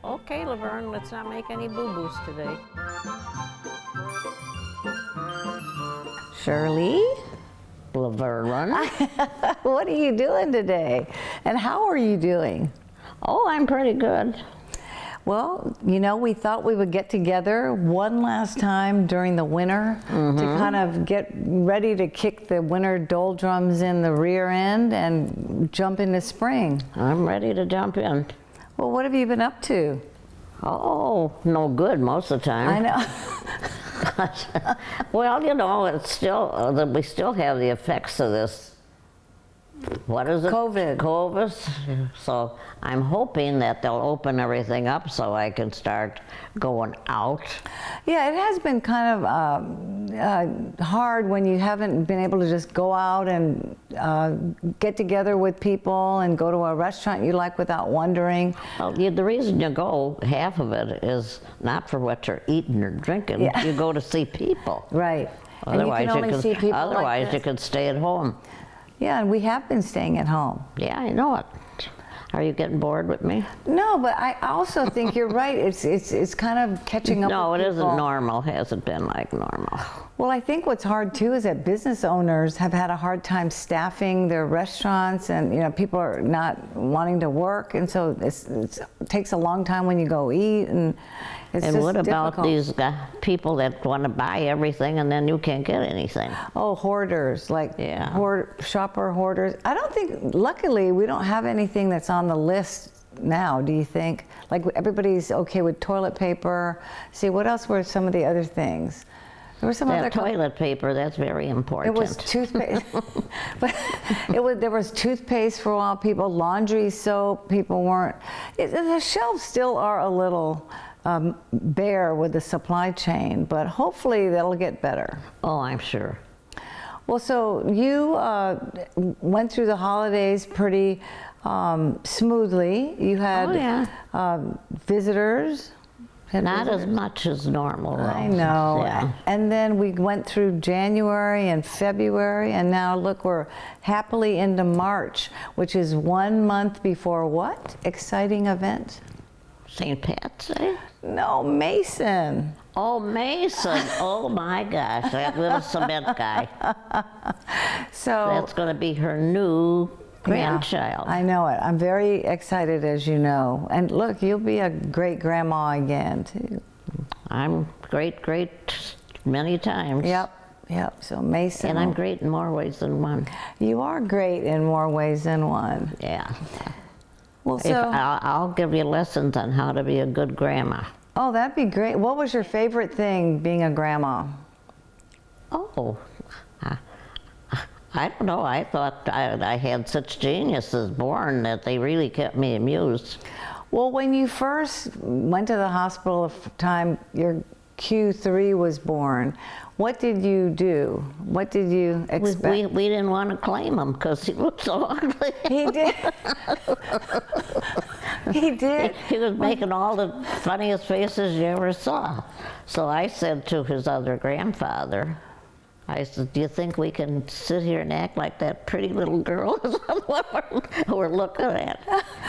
Okay, Laverne, let's not make any boo-boos today. Shirley, Laverne? what are you doing today? And how are you doing? Oh, I'm pretty good. Well, you know, we thought we would get together one last time during the winter to kind of get ready to kick the winter doldrums in the rear end and jump into spring. I'm ready to jump in. Well, what have you been up to? Oh, no good most of the time. I know. Well, you know, it's still, we still have the effects of this, what is it? COVID. So I'm hoping that they'll open everything up so I can start going out. Yeah, it has been kind of hard when you haven't been able to just go out and get together with people and go to a restaurant you like without wondering. Well, the reason you go, half of it is not for what you're eating or drinking. Yeah. You go to see people. Right. Otherwise, and you can only see people otherwise like you this. could stay at home. Yeah, and we have been staying at home. Yeah, I know it. Are you getting bored with me? No, but I also think you're right. It's kind of catching up. No, with it isn't people. normal. Hasn't been like normal. Well, I think what's hard too is that business owners have had a hard time staffing their restaurants, and you know, people are not wanting to work, and so it takes a long time when you go eat, and it's And just what about difficult. these people that want to buy everything and then you can't get anything? Oh, hoarders, like Yeah. shopper hoarders. I don't think, luckily, we don't have anything that's on the list now, do you think? Like everybody's okay with toilet paper. See, what else were some of the other things? There were some That other toilet paper, that's very important. It was toothpaste. But there was toothpaste for a while, people, laundry soap, people weren't. The shelves still are a little bare with the supply chain, but hopefully that'll get better. Oh, I'm sure. Well, so you went through the holidays pretty smoothly. You had Oh, yeah. Visitors. Not as much as normal, though. I know. Yeah. And then we went through January and February, and now look, we're happily into March, which is 1 month before what? Exciting event? St. Pat's Day? No, Mason. Oh, Mason. Oh, my gosh. That little cement guy. So That's going to be her new grandchild. Yeah, I know it. I'm very excited, as you know. And look, you'll be a great grandma again, too. I'm great many times. Yep. So Mason. And I'm great in more ways than one. You are great in more ways than one. Yeah. Well, If so. I'll give you lessons on how to be a good grandma. Oh, that'd be great. What was your favorite thing being a grandma? Oh, I don't know. I thought I had such geniuses born that they really kept me amused. Well, when you first went to the hospital the time your Q3 was born, what did you do? What did you expect? We didn't want to claim him because he looked so ugly. He did. He did. He was making all the funniest faces you ever saw. So I said to his other grandfather, I said, do you think we can sit here and act like that pretty little girl is what we're looking at?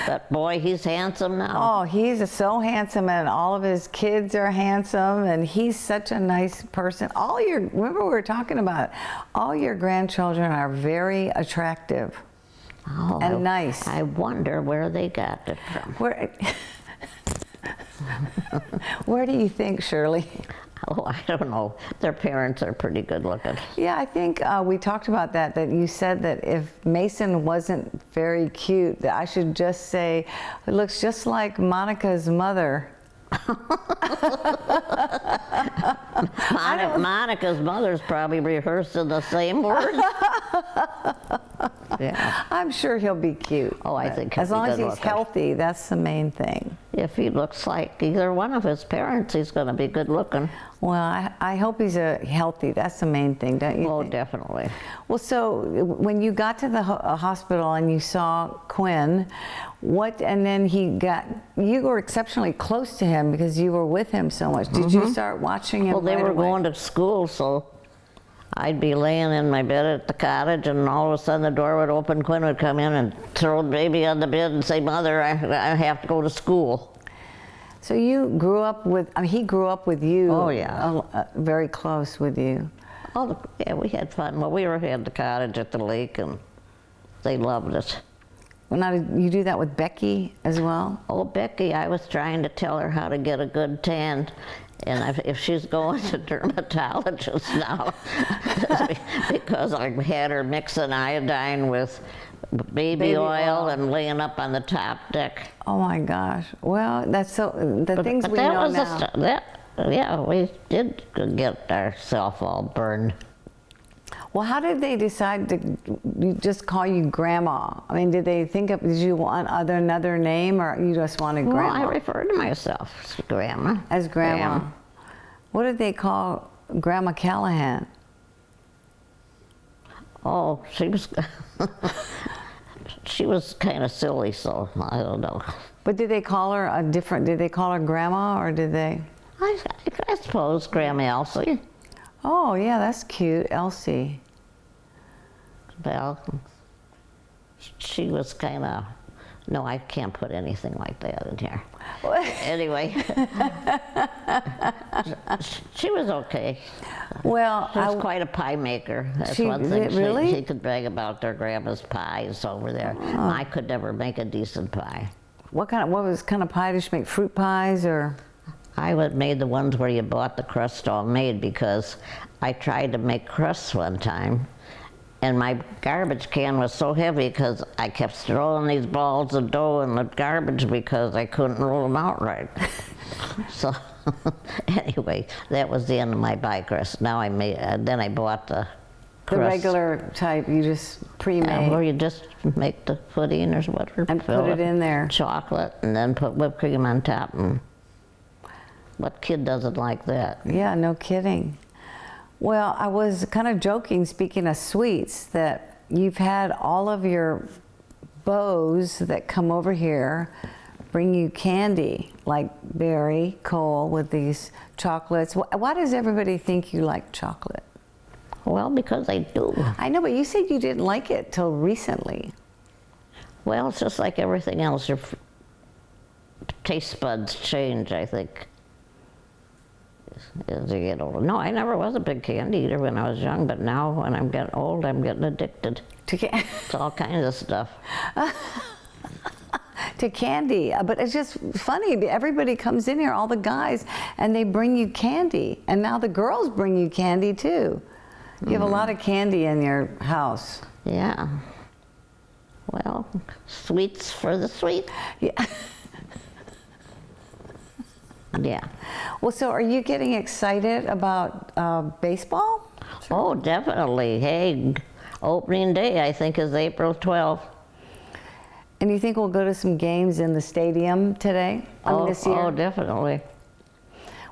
But boy, he's handsome now. Oh, he's so handsome, and all of his kids are handsome, and he's such a nice person. Remember we were talking about it, all your grandchildren are very attractive and nice. I wonder where they got it from. Where do you think, Shirley? Oh, I don't know. Their parents are pretty good looking. Yeah, I think we talked about that you said that if Mason wasn't very cute, that I should just say, it looks just like Monica's mother. Monica's mother's probably rehearsing the same words. Yeah. I'm sure he'll be cute. Oh, I think he'll as be long as good he's looking. healthy, that's the main thing. If he looks like either one of his parents, he's going to be good looking. Well, I hope he's healthy. That's the main thing, don't you Oh, think? definitely. Well, so when you got to the hospital and you saw Quinn, and then you were exceptionally close to him because you were with him so much. Did you start watching him Well, they right were away? going to school, so I'd be laying in my bed at the cottage, and all of a sudden the door would open. Quinn would come in and throw the baby on the bed and say, "Mother, I have to go to school." So you grew up with, I mean, he grew up with you. Oh, yeah. Very close with you. Oh, yeah, we had fun. Well, we had the cottage at the lake, and they loved it. Well, now, did you do that with Becky as well? Oh, Becky, I was trying to tell her how to get a good tan, and if she's going to dermatologist now, because I had her mixing iodine with baby oil and laying up on the top deck. Oh my gosh! Well, that's so the things we know now. Yeah, we did get ourselves all burned. Well, how did they decide to just call you Grandma? I mean, did you want another name, or you just wanted Grandma? Well, I refer to myself as Grandma. As Grandma. What did they call Grandma Callahan? Oh, she was kind of silly, so I don't know. But did they call her did they call her Grandma, or did they? I suppose Grandma Elsie. Oh, yeah, that's cute, Elsie. Well, she was kind of, no, I can't put anything like that in here. Anyway, she was okay. Well, she was quite a pie maker. That's one thing. Really? She could brag about their grandma's pies over there. Oh. I could never make a decent pie. What kind of pie did she make? Fruit pies, or? I made the ones where you bought the crust all made, because I tried to make crusts one time, and my garbage can was so heavy because I kept throwing these balls of dough in the garbage because I couldn't roll them out right. So anyway, that was the end of my pie crust. Now then I bought the crust. The regular type, you just pre-made. Where you just make the pudding or whatever. And put it in there. Chocolate, and then put whipped cream on top. And what kid doesn't like that? Yeah, no kidding. Well, I was kind of joking, speaking of sweets, that you've had all of your beaux that come over here bring you candy, like Barry Cole with these chocolates. Why does everybody think you like chocolate? Well, because I do. I know, but you said you didn't like it till recently. Well, it's just like everything else. Your taste buds change, I think, as you get older. No, I never was a big candy eater when I was young, but now when I'm getting old, I'm getting addicted to all kinds of stuff. To candy, but it's just funny. Everybody comes in here, all the guys, and they bring you candy, and now the girls bring you candy too. You have a lot of candy in your house. Yeah. Well, sweets for the sweet. Yeah. Yeah. Well, so are you getting excited about baseball? Oh, definitely. Hey, opening day, I think, is April 12th. And you think we'll go to some games in the stadium today? This year? Oh, definitely.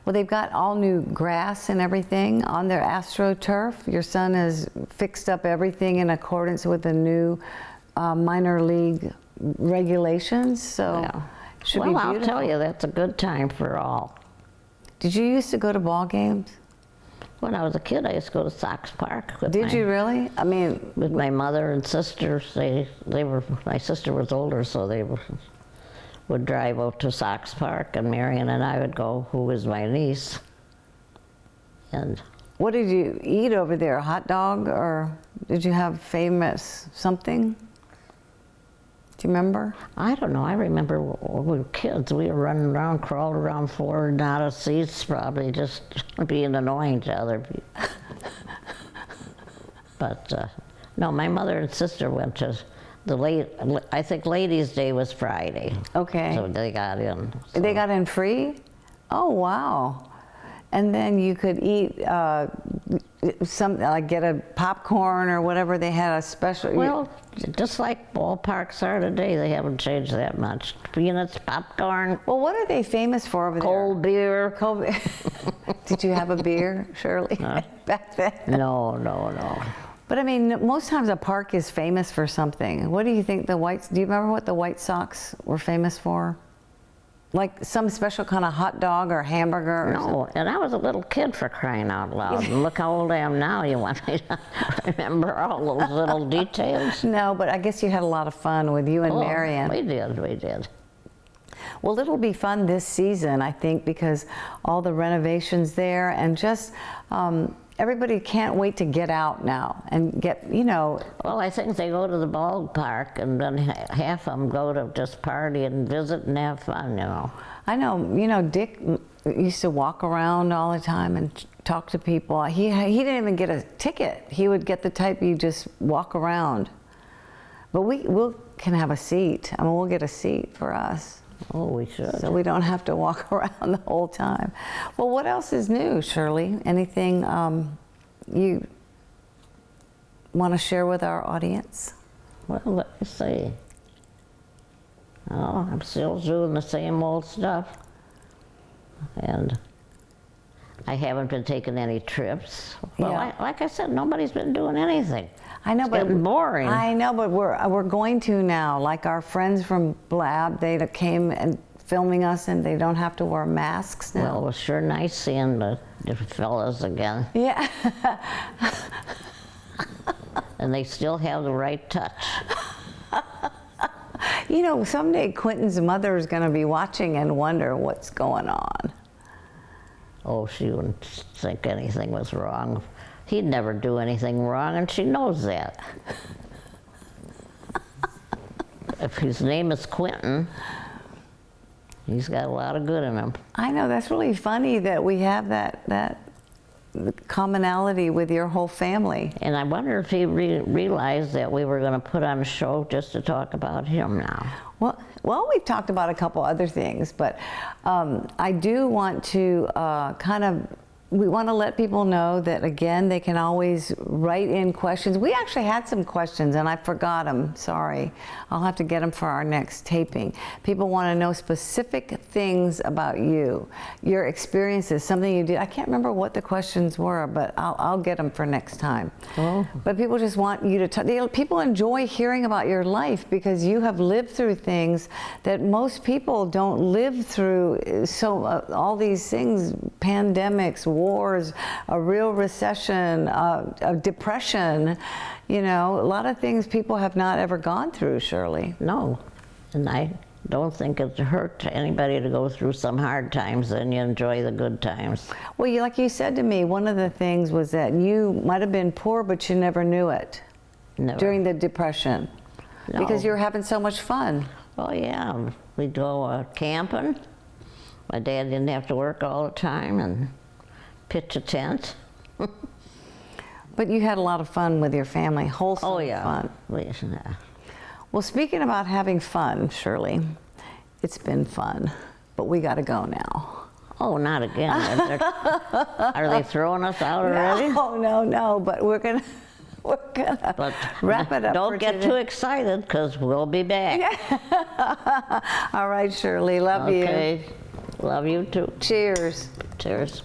Well, they've got all new grass and everything on their AstroTurf. Your son has fixed up everything in accordance with the new minor league regulations, so yeah. Should be beautiful. I'll tell you, that's a good time for all. Did you used to go to ball games? When I was a kid, I used to go to Sox Park. Did you really? I mean, with my mother and sisters. They were. My sister was older, so they would drive out to Sox Park, and Marion and I would go, who was my niece. And what did you eat over there? A hot dog, or did you have famous something? Do you remember? I don't know. I remember when we were kids. We were running around, crawled around floor, and out of seats, probably just being annoying to other people. But no, my mother and sister went to I think Ladies' Day was Friday. Okay. So they got in. So. They got in free? Oh, wow. And then you could eat get a popcorn or whatever. They had a special. Well, just like ballparks are today, they haven't changed that much. Peanuts, popcorn. Well, what are they famous for over there? Cold beer. Cold beer. Did you have a beer, Shirley, back then? No. But I mean, most times a park is famous for something. What do you think do you remember what the White Sox were famous for? Like some special kind of hot dog or hamburger? No, and I was a little kid, for crying out loud. And look how old I am now. You want me to remember all those little details? No, but I guess you had a lot of fun with you and Marion. We did. Well, it'll be fun this season, I think, because all the renovations there and just everybody can't wait to get out now and get, you know. Well, I think they go to the ballpark, and then half of them go to just party and visit and have fun, you know. I know, you know, Dick used to walk around all the time and talk to people. He didn't even get a ticket. He would get the type you just walk around. But we'll can have a seat. I mean, we'll get a seat for us. Oh, we should. So we don't have to walk around the whole time. Well, what else is new, Shirley? Anything you want to share with our audience? Well, let me see. Oh, I'm still doing the same old stuff. And I haven't been taking any trips. Well, Yeah. like I said, nobody's been doing anything. I know, It's but getting boring. I know, but we're going to now. Like our friends from Blab, they came and filming us, and they don't have to wear masks now. Well, it was sure nice seeing the fellas again. Yeah. And they still have the right touch. You know, someday Quentin's mother is going to be watching and wonder what's going on. Oh, she wouldn't think anything was wrong. He'd never do anything wrong, and she knows that. If his name is Quentin, he's got a lot of good in him. I know, that's really funny that we have that commonality with your whole family. And I wonder if he realized that we were going to put on a show just to talk about him now. Well, we've talked about a couple other things, but I do want to we want to let people know that, again, they can always write in questions. We actually had some questions, and I forgot them. Sorry. I'll have to get them for our next taping. People want to know specific things about you, your experiences, something you did. I can't remember what the questions were, but I'll get them for next time. Oh. But people just want you to people enjoy hearing about your life because you have lived through things that most people don't live through. So all these things, pandemics, wars, a real recession, a depression, you know, a lot of things people have not ever gone through, Shirley. No, and I don't think it hurt anybody to go through some hard times, and you enjoy the good times. Well, like you said to me, one of the things was that you might have been poor, but you never knew it. Never. During the depression. No. Because you were having so much fun. Well, yeah, we'd go camping. My dad didn't have to work all the time, and pitch a tent. But you had a lot of fun with your family, wholesome Oh, yeah. fun. Yeah. Well, speaking about having fun, Shirley, it's been fun, but we got to go now. Oh, not again. Are they throwing us out already? No, but we're gonna But wrap it up. Don't get too excited, because we'll be back. All right, Shirley, love you. Okay. Love you too. Cheers. Cheers.